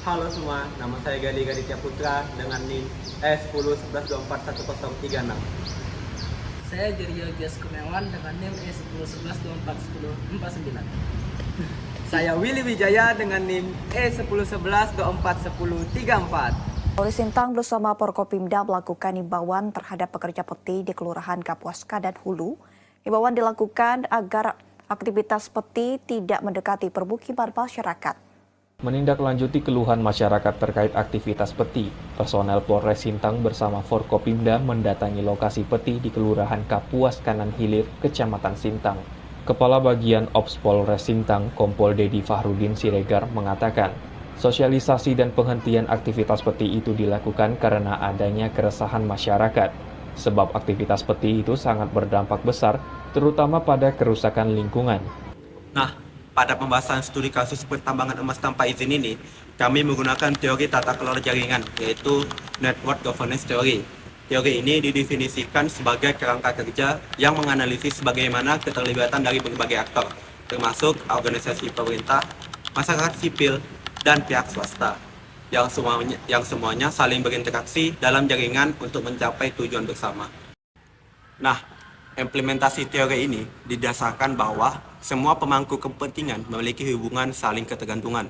Halo semua, nama saya Gali Gaditya Putra dengan NIM E1011241036. Saya Jiryo Gias Kurniawan dengan NIM E1011241049. Saya Willy Wijaya dengan NIM E1011241034. Polres Sintang bersama Forkopimda melakukan imbauan terhadap pekerja peti di Kelurahan Kapuaska dan Hulu. Imbauan dilakukan agar aktivitas peti tidak mendekati permukiman masyarakat. Menindaklanjuti keluhan masyarakat terkait aktivitas peti, personel Polres Sintang bersama Forkopimda mendatangi lokasi peti di Kelurahan Kapuas Kanan Hilir, Kecamatan Sintang. Kepala Bagian Ops Polres Sintang, Kompol Dedi Fahrudin Siregar mengatakan, sosialisasi dan penghentian aktivitas peti itu dilakukan karena adanya keresahan masyarakat. Sebab aktivitas peti itu sangat berdampak besar, terutama pada kerusakan lingkungan. Nah, pada pembahasan studi kasus pertambangan emas tanpa izin ini, kami menggunakan teori tata kelola jaringan, yaitu Network Governance Theory. Teori ini didefinisikan sebagai kerangka kerja yang menganalisis bagaimana keterlibatan dari berbagai aktor, termasuk organisasi pemerintah, masyarakat sipil, dan pihak swasta, yang semuanya saling berinteraksi dalam jaringan untuk mencapai tujuan bersama. Nah, implementasi teori ini didasarkan bahwa semua pemangku kepentingan memiliki hubungan saling ketergantungan.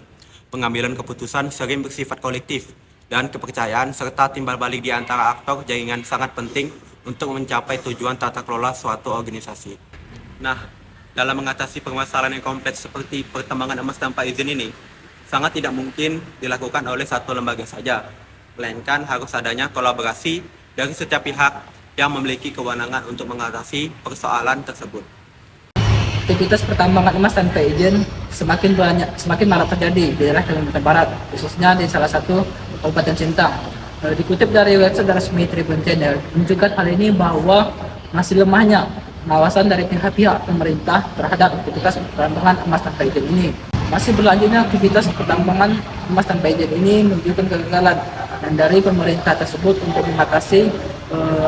Pengambilan keputusan sering bersifat kolektif, dan kepercayaan serta timbal balik di antara aktor jaringan sangat penting untuk mencapai tujuan tata kelola suatu organisasi. Nah, dalam mengatasi permasalahan yang kompleks seperti pertambangan emas tanpa izin ini, sangat tidak mungkin dilakukan oleh satu lembaga saja, melainkan harus adanya kolaborasi dari setiap pihak yang memiliki kewenangan untuk mengatasi persoalan tersebut. Aktivitas pertambangan emas tanpa izin semakin marak terjadi di daerah Kalimantan Barat, khususnya di salah satu Kabupaten Sintang. Dikutip dari website resmi Tribun Channel, menunjukkan hal ini bahwa masih lemahnya pengawasan dari pihak-pihak pemerintah terhadap aktivitas pertambangan emas tanpa izin ini. Masih berlanjutnya aktivitas pertambangan emas tanpa izin ini menunjukkan kegagalan dan dari pemerintah tersebut untuk mengatasi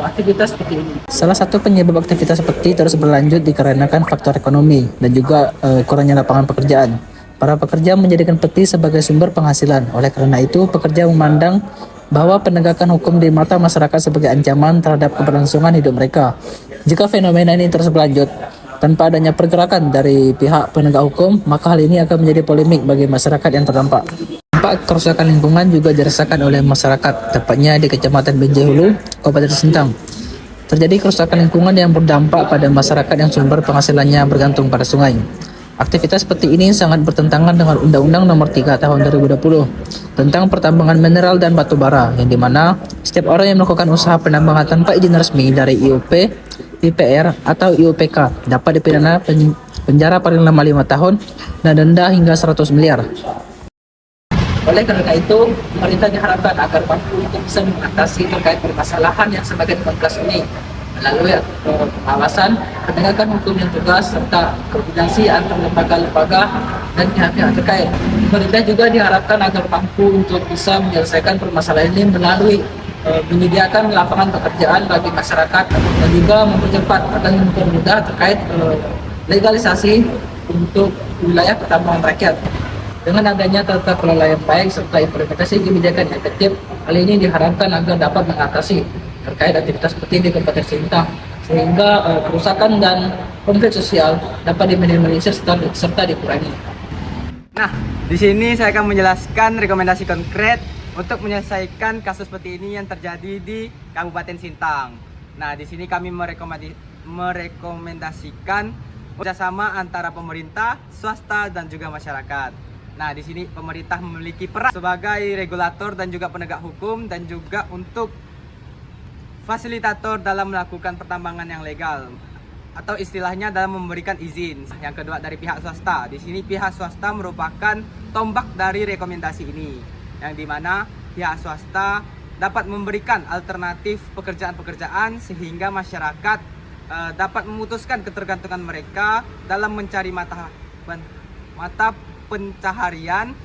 aktivitas seperti ini. Salah satu penyebab aktivitas seperti terus berlanjut dikarenakan faktor ekonomi dan juga kurangnya lapangan pekerjaan. Para pekerja menjadikan peti sebagai sumber penghasilan. Oleh karena itu, pekerja memandang bahwa penegakan hukum di mata masyarakat sebagai ancaman terhadap keberlangsungan hidup mereka. Jika fenomena ini terus berlanjut tanpa adanya pergerakan dari pihak penegak hukum, maka hal ini akan menjadi polemik bagi masyarakat yang terdampak. Dampak kerusakan lingkungan juga dirasakan oleh masyarakat, tepatnya di Kecamatan Benjai-Hulu, Kabupaten Sintang. Terjadi kerusakan lingkungan yang berdampak pada masyarakat yang sumber penghasilannya bergantung pada sungai. Aktivitas seperti ini sangat bertentangan dengan Undang-Undang Nomor 3 Tahun 2020 tentang pertambangan mineral dan batu bara, yang dimana setiap orang yang melakukan usaha penambangan tanpa izin resmi dari IUP, IPR, atau IUPK dapat dipidana penjara paling lama 5 tahun dan denda hingga 100 miliar. Oleh karena itu, pemerintah diharapkan agar mampu untuk bisa mengatasi terkait permasalahan yang semakin kompleks ini melalui pengawasan, penegakan hukum yang tegas, serta koordinasi antar lembaga-lembaga dan pihak-pihak terkait. Pemerintah juga diharapkan agar mampu untuk bisa menyelesaikan permasalahan ini melalui menyediakan lapangan pekerjaan bagi masyarakat dan juga mempercepat dan mempermudah terkait legalisasi untuk wilayah pertambangan rakyat. Dengan adanya tata kelola yang baik serta implementasi kebijakan yang efektif, hal ini diharapkan agar dapat mengatasi terkait aktivitas seperti di Kabupaten Sintang, sehingga kerusakan dan konflik sosial dapat diminimalisir serta dikurangi. Nah, di sini saya akan menjelaskan rekomendasi konkret untuk menyelesaikan kasus seperti ini yang terjadi di Kabupaten Sintang. Nah, di sini kami merekomendasikan kerjasama antara pemerintah, swasta, dan juga masyarakat. Nah, di sini pemerintah memiliki peran sebagai regulator dan juga penegak hukum dan juga untuk fasilitator dalam melakukan pertambangan yang legal atau istilahnya dalam memberikan izin. Yang kedua dari pihak swasta. Di sini pihak swasta merupakan tombak dari rekomendasi ini, yang dimana pihak swasta dapat memberikan alternatif pekerjaan-pekerjaan sehingga masyarakat dapat memutuskan ketergantungan mereka dalam mencari mata pencaharian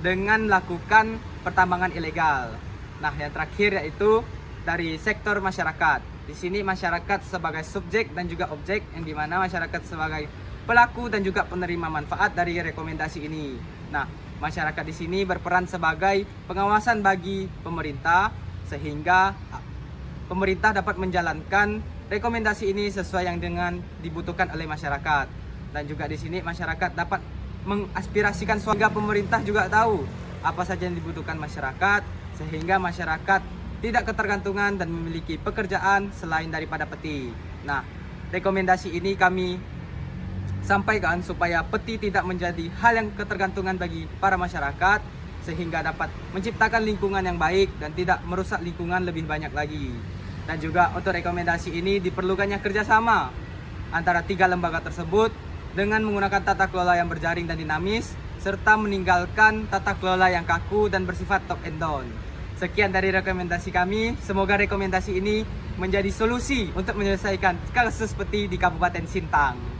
dengan melakukan pertambangan ilegal. Nah, yang terakhir yaitu dari sektor masyarakat. Di sini masyarakat sebagai subjek dan juga objek, yang dimana masyarakat sebagai pelaku dan juga penerima manfaat dari rekomendasi ini. Nah, masyarakat di sini berperan sebagai pengawasan bagi pemerintah sehingga pemerintah dapat menjalankan rekomendasi ini sesuai yang dengan dibutuhkan oleh masyarakat. Dan juga di sini masyarakat dapat mengaspirasikan sehingga pemerintah juga tahu apa saja yang dibutuhkan masyarakat sehingga masyarakat tidak ketergantungan dan memiliki pekerjaan selain daripada peti. Nah, rekomendasi ini kami sampaikan supaya peti tidak menjadi hal yang ketergantungan bagi para masyarakat sehingga dapat menciptakan lingkungan yang baik dan tidak merusak lingkungan lebih banyak lagi. Dan juga untuk rekomendasi ini diperlukannya kerjasama antara 3 lembaga tersebut dengan menggunakan tata kelola yang berjaring dan dinamis serta meninggalkan tata kelola yang kaku dan bersifat top and down. Sekian dari rekomendasi kami, semoga rekomendasi ini menjadi solusi untuk menyelesaikan kasus peti di Kabupaten Sintang.